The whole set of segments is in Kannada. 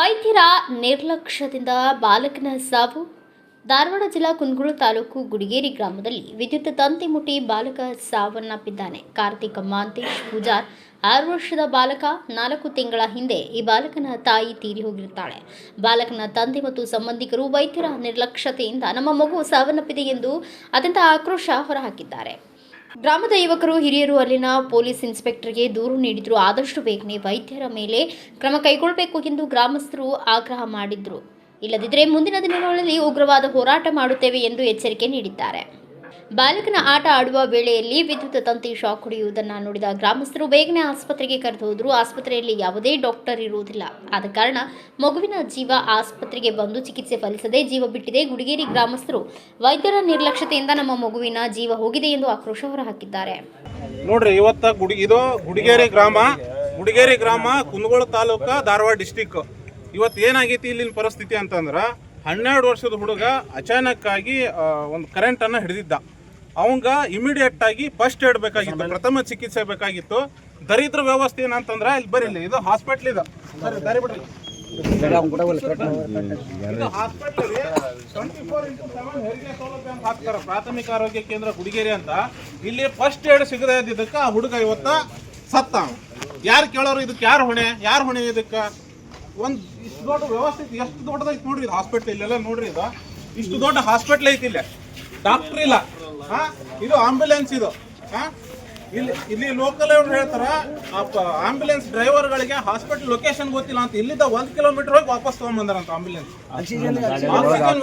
ವೈದ್ಯರ ನಿರ್ಲಕ್ಷ್ಯದಿಂದ ಬಾಲಕನ ಸಾವು. ಧಾರವಾಡ ಜಿಲ್ಲಾ ಕುಂದಗೋಳ ತಾಲೂಕು ಗುಡಿಗೇರಿ ಗ್ರಾಮದಲ್ಲಿ ವಿದ್ಯುತ್ ತಂತಿ ಮುಟ್ಟಿ ಬಾಲಕ ಸಾವನ್ನಪ್ಪಿದ್ದಾನೆ. ಕಾರ್ತಿಕ್ ಮಾಂತೇಶ್ ಪೂಜಾರ್ 6 ವರ್ಷದ ಬಾಲಕ. 4 ತಿಂಗಳ ಹಿಂದೆ ಈ ಬಾಲಕನ ತಾಯಿ ತೀರಿ ಹೋಗಿರುತ್ತಾಳೆ. ಬಾಲಕನ ತಂದೆ ಮತ್ತು ಸಂಬಂಧಿಕರು ವೈದ್ಯರ ನಿರ್ಲಕ್ಷ್ಯತೆಯಿಂದ ನಮ್ಮ ಮಗು ಸಾವನ್ನಪ್ಪಿದೆ ಎಂದು ಅತ್ಯಂತ ಆಕ್ರೋಶ ಹೊರಹಾಕಿದ್ದಾರೆ. ಗ್ರಾಮದ ಯುವಕರು ಹಿರಿಯರು ಅಲ್ಲಿನ ಪೊಲೀಸ್ ಇನ್ಸ್ಪೆಕ್ಟರ್ಗೆ ದೂರು ನೀಡಿದ್ರು. ಆದಷ್ಟು ಬೇಗನೆ ವೈದ್ಯರ ಮೇಲೆ ಕ್ರಮ ಕೈಗೊಳ್ಳಬೇಕು ಎಂದು ಗ್ರಾಮಸ್ಥರು ಆಗ್ರಹ ಮಾಡಿದ್ರು. ಇಲ್ಲದಿದ್ದರೆ ಮುಂದಿನ ದಿನಗಳಲ್ಲಿ ಉಗ್ರವಾದ ಹೋರಾಟ ಮಾಡುತ್ತೇವೆ ಎಂದು ಎಚ್ಚರಿಕೆ ನೀಡಿದ್ದಾರೆ. ಬಾಲಕನ ಆಟ ಆಡುವ ವೇಳೆಯಲ್ಲಿ ವಿದ್ಯುತ್ ತಂತಿ ಶಾಕ್ ಹೊಡೆಯುವುದನ್ನು ನೋಡಿದ ಗ್ರಾಮಸ್ಥರು ಬೇಗನೆ ಆಸ್ಪತ್ರೆಗೆ ಕರೆದು ಹೋದರು. ಆಸ್ಪತ್ರೆಯಲ್ಲಿ ಯಾವುದೇ ಡಾಕ್ಟರ್ ಇರುವುದಿಲ್ಲ. ಆದ ಕಾರಣ ಮಗುವಿನ ಜೀವ ಆಸ್ಪತ್ರೆಗೆ ಬಂದು ಚಿಕಿತ್ಸೆ ಫಲಿಸದೆ ಜೀವ ಬಿಟ್ಟಿದೆ. ಗುಡಿಗೇರಿ ಗ್ರಾಮಸ್ಥರು ವೈದ್ಯರ ನಿರ್ಲಕ್ಷ್ಯತೆಯಿಂದ ನಮ್ಮ ಮಗುವಿನ ಜೀವ ಹೋಗಿದೆ ಎಂದು ಆಕ್ರೋಶ ಹೊರಹಾಕಿದ್ದಾರೆ. ನೋಡ್ರಿ, ಇವತ್ತ ಗುಡಿಗೇರಿ ಗ್ರಾಮ ಕುಂದಗೋಳ ತಾಲೂಕು ಧಾರವಾಡ ಡಿಸ್ಟಿಕ್. ಇವತ್ತು ಏನಾಗೈತಿ ಇಲ್ಲಿನ ಪರಿಸ್ಥಿತಿ ಅಂತಂದ್ರೆ 12 ವರ್ಷದ ಹುಡುಗ ಅಚಾನಕ್ ಆಗಿ ಒಂದು ಕರೆಂಟ್ ಅನ್ನ ಹಿಡಿದಿದ್ದ. ಅವಂಗ ಇಮಿಡಿಯೇಟ್ ಆಗಿ ಫಸ್ಟ್ ಏಡ್ ಬೇಕಾಗಿತ್ತು, ಪ್ರಥಮ ಚಿಕಿತ್ಸೆ ಬೇಕಾಗಿತ್ತು. ದರಿದ್ರ ವ್ಯವಸ್ಥೆ ಏನಂತಂದ್ರೆ ಇಲ್ಲಿ ಬರೀಲಿ, ಇದು ಹಾಸ್ಪಿಟ್ಲ್ ಇದು ದಾರಿ ಬಿಡ್ರಿ. ಹಾಸ್ಪಿಟಲ್ 24x7 ಹೆರಿಗೆ ಸೌಲಭ್ಯ ಅಂತ ಹಾಕ್ತಾರ. ಪ್ರಾಥಮಿಕ ಆರೋಗ್ಯ ಕೇಂದ್ರ ಗುಡಿಗೇರಿ ಅಂತ. ಇಲ್ಲಿ ಫಸ್ಟ್ ಏಡ್ ಸಿಗದೆ ಇದ್ದಿದ್ದಕ್ಕ ಆ ಹುಡುಗ ಇವತ್ತ ಸತ್ತ. ಯಾರು ಕೇಳೋರು, ಇದಕ್ಕೆ ಯಾರು ಹೊಣೆ ಇದಕ್ಕೆ? ಒಂದು ಇಷ್ಟು ದೊಡ್ಡ ವ್ಯವಸ್ಥೆ ಎಷ್ಟು ದೊಡ್ಡದೈತಿ ನೋಡ್ರಿ ಇದು ಹಾಸ್ಪಿಟ್ಲ್. ಇಲ್ಲೆಲ್ಲ ನೋಡ್ರಿ, ಇದು ಇಷ್ಟು ದೊಡ್ಡ ಹಾಸ್ಪಿಟ್ಲ್ ಐತಿ. ಇಲ್ಲ ಡಾಕ್ಟರ್ ಇಲ್ಲ, ಇದು ಆಂಬ್ಯುಲೆನ್ಸ್ ಇದು. ಇಲ್ಲಿ ಲೋಕಲ್ ಅವ್ರು ಹೇಳ್ತಾರ ಆಂಬ್ಯುಲೆನ್ಸ್ ಡ್ರೈವರ್ಗಳಿಗೆ ಹಾಸ್ಪಿಟಲ್ ಲೊಕೇಶನ್ ಗೊತ್ತಿಲ್ಲ ಅಂತ. ಇಲ್ಲಿಂದ 1 ಕಿಲೋಮೀಟರ್ ಹೋಗಿ ವಾಪಸ್ ತಗೊಂಡ್ಬಂದಾರಂತ ಆಂಬ್ಯುಲೆನ್ಸ್. ಆಕ್ಸಿಜನ್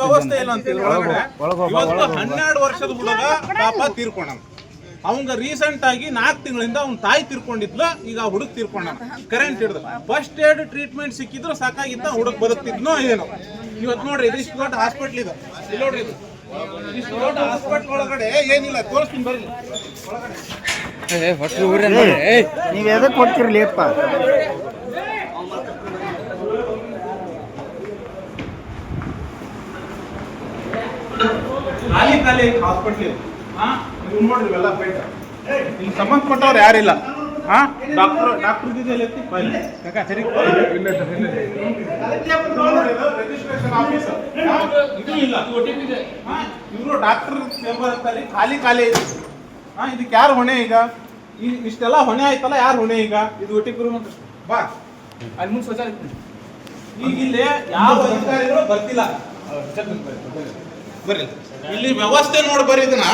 ವ್ಯವಸ್ಥೆ ಇಲ್ಲ ಅಂತ ಒಳಗಡೆ. ಇವತ್ತು 12 ವರ್ಷದ ಹುಡುಗ ಪಾಪ ತೀರ್ಕೊಂಡ. ಅವಂಗ ರೀಸೆಂಟ್ ಆಗಿ 4 ತಿಂಗಳಿಂದ ಅವ್ನ ತಾಯಿ ತೀರ್ಕೊಂಡಿದ್ಲು. ಈಗ ಹುಡುಗ ತೀರ್ಕೊಂಡ ಕರೆಂಟ್ ಹಿಡಿದು. ಫಸ್ಟ್ ಏಡ್ ಟ್ರೀಟ್ಮೆಂಟ್ ಸಿಕ್ಕಿದ್ರು ಸಾಕಾಗಿತ್ತ, ಹುಡುಗ ಬದುಕ್ತಿದ್ನೋ ಏನೋ. ಇವತ್ತು ನೋಡ್ರಿ, ಇದು ಇಷ್ಟು ದೊಡ್ಡ ಹಾಸ್ಪಿಟ್ಲ್ ಇದು. ಇಲ್ಲಿ ನೋಡ್ರಿ, ಇದು ಇಷ್ಟು ದೊಡ್ಡ ಹಾಸ್ಪಿಟ್ಲ್ ಒಳಗಡೆ ಏನಿಲ್ಲ. ತೋರಿಸ್ತೀನಿ ಬರ್ಲಿ ಒಳಗಡೆ. ನೀವ್ ಎದಕ್ಕೆ ಕೊಡ್ತಿರ್ಲಿ ಅಪ್ಪ? ಖಾಲಿ ಹಾಸ್ಪಿಟ್ಲ್ ಇದು. ನೋಡ್ರಿ ಇವೆಲ್ಲ ಬೆಡ್. ಇಲ್ಲಿ ಸಂಬಂಧಪಟ್ಟವ್ರು ಯಾರಿಲ್ಲ. ಡಾಕ್ಟರ್ ರಿಜಿಸ್ಟ್ರೇಷನ್ ಆಫೀಸರ್ ಇದು ಇಲ್ಲ. ಇವರು ಡಾಕ್ಟರ್ ಚೇಂಬರ್ ಅಂತಾರೆ. ಖಾಲಿ ಇದಕ್ಕೆ ಯಾರು ಹೊಣೆ? ಈಗ ಇಷ್ಟೆಲ್ಲ ಹೊಣೆ ಆಯ್ತಲ್ಲ, ಯಾರು ಹೊಣೆ ಈಗ? ಇದು ಒಟ್ಟಿ ಬಾ ಅಲ್ಲಿ ಮುಂದೆ ಶೌಚಾಲಯ. ಈಗ ಇಲ್ಲಿ ಯಾವ ಅಧಿಕಾರಿಗಳು ಬರ್ತಿಲ್ಲ. ಬರ್ರಿ, ಇಲ್ಲಿ ವ್ಯವಸ್ಥೆ ನೋಡಿ ಬರ್ರಿ. ಇದನ್ನ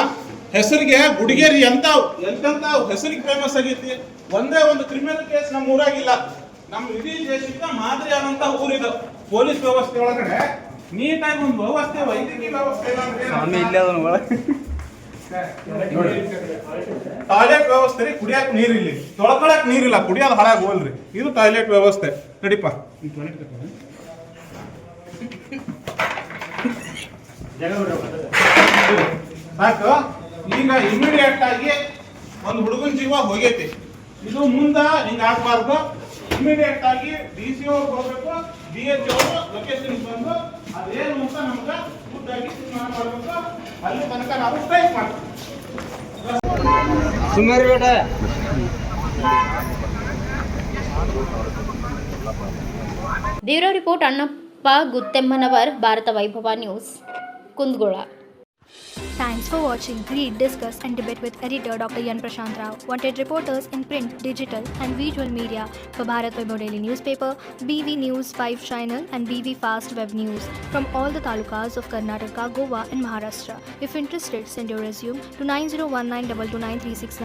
ಹೆಸರಿಗೆ ಗುಡಿಗೇರಿ ಎಂತೆಂತ ಹೆಸರಿಗೆ ಫೇಮಸ್ ಆಗೈತಿ. ಒಂದೇ ಒಂದು ಕ್ರಿಮಿನಲ್ ಕೇಸ್ ನಮ್ಮ ಊರಾಗಿಲ್ಲ. ನಮ್ಮ ಇಡೀ ದೇಶಕ್ಕೆ ಮಾದರಿ ಆದಂತ ಊರಿದು. ಪೊಲೀಸ್ ವ್ಯವಸ್ಥೆ ಒಳಗಡೆ ನೀಟಾಗಿ ಒಂದು ವ್ಯವಸ್ಥೆ, ವೈದ್ಯಕೀಯ ವ್ಯವಸ್ಥೆ ಟಾಯ್ಲೆಟ್ ವ್ಯವಸ್ಥೆ ರೀ. ಕುಡಿಯಕ್ ನೀರ್ ಇಲ್ಲಿ, ತೊಳ್ಕೊಳಕ್ ನೀರಿಲ್ಲ, ಕುಡಿಯೋದು ಹಾಳಾಗಿ ಹೋಲ್ರಿ. ಇದು ಟಾಯ್ಲೆಟ್ ವ್ಯವಸ್ಥೆ. ನಡಿಪ ಸಾಕು. ಈಗ ಇಮಿಡಿಯೇಟ್ ಆಗಿ ಒಂದು ಹುಡುಗನ ಜೀವ ಹೋಗೈತಿ. ಇದು ಮುಂದ ಹಿಂಗ ಆಗ್ಬಾರ್ದು. ಇಮಿಡಿಯೇಟ್ ಆಗಿ DC ಅವ್ರು ಹೋಗ್ಬೇಕು, DH ಅವರು ಲೊಕೇಶನ್ ಬಂದು ಅದೇನು ಅಂತ ನಮ್ಗೆ ಖುದ್ದಾಗಿ ತೀರ್ಮಾನ ಮಾಡ್ಬೇಕು. ಅಲ್ಲಿ ತನಕ ನಾವು ಸ್ಟ್ರೈಕ್ ಮಾಡ್ತೀವಿ. ಸುಮಾರು ಬೇಡ. Bureau report Annappa Guttemmanavar, Bharata Vaibhava news, Kundagol. Thanks for watching. Read, discuss and debate with editor Dr. Yan Prashant Rao. Wanted reporters in print, digital and visual media for Bharat Vaibhav Daily Newspaper, BV News 5 Channel and BV Fast Web News from all the talukas of Karnataka, Goa and Maharashtra. If interested, send your resume to 9019229369.